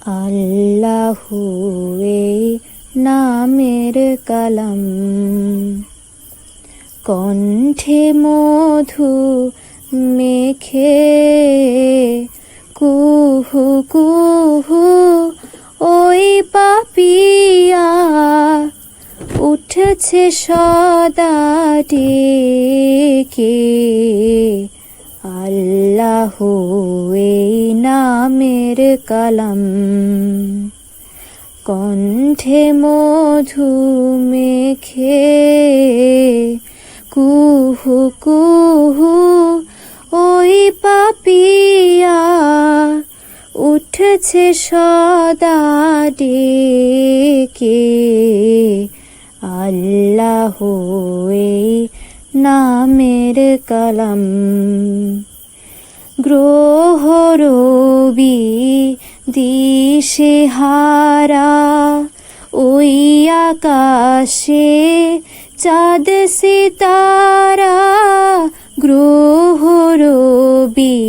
আল্লাহু এই নামের কালাম, কণ্ঠে মধু মেখে কুহু কুহু ওই পাপিয়া উঠছে সদা ডেকে। আল্লাহু এই নামের কালাম, কণ্ঠে মধু মেখে কুহু কুহু ওই পাপিয়া উঠছে সদা ডেকে। আল্লাহু এই নামের কালাম, গ্রহ রবি দিশে হারা ওই আকাশে চাঁদ সিতারা। গ্রহ রবি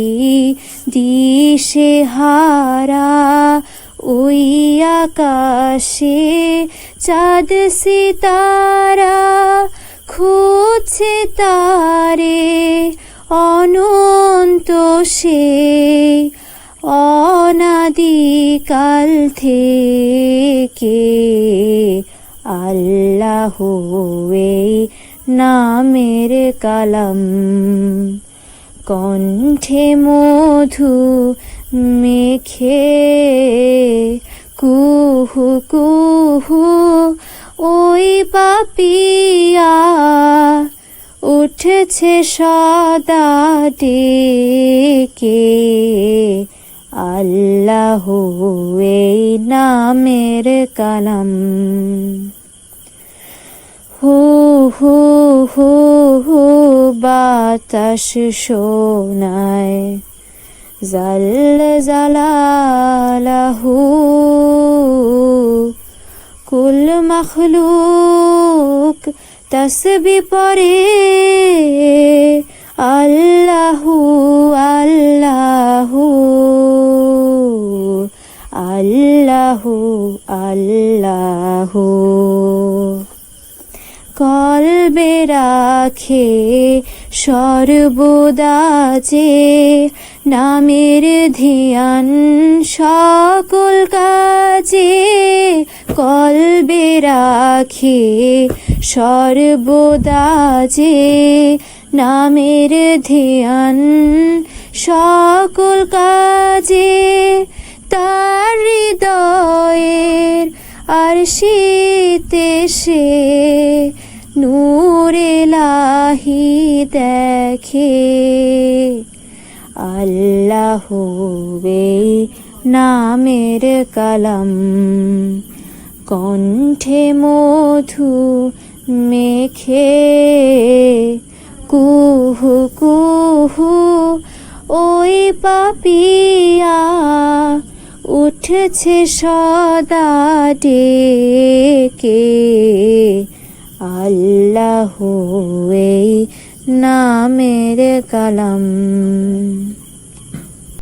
দিশে হারা ওই আকাশে চাঁদ সিতারা। খুঁজছে তারে অনন্ত সে অনাদিকাল থেকে। আল্লাহু এই নামের কালাম, কণ্ঠে মধু মেখে কুহু কুহু ওই পাপিয়া উঠছে সদা ডেকে। আল্লাহু এই নামের কালাম। হু হু হু হু বাতাস শোনায় জাল জালালাহু, কুল মখলুক তসবিহ পড়ে আল্লাহু আল্লাহু আল্লাহু আল্লাহু। কলবে রাখে সর্বদা যে নামের ধ্যান সকল কাজে। কলবে রাখে সর্বদা যে নামের ধ্যান সকল কাজে। তার হৃদয়ের আরশিতে সে নূর ইলাহি দেখে। আল্লাহু এই নামের কালাম, কণ্ঠে মধু মেখে কুহু কুহু ওই পাপিয়া উঠছে সদা ডেকে। আল্লাহু এই নামের কালাম।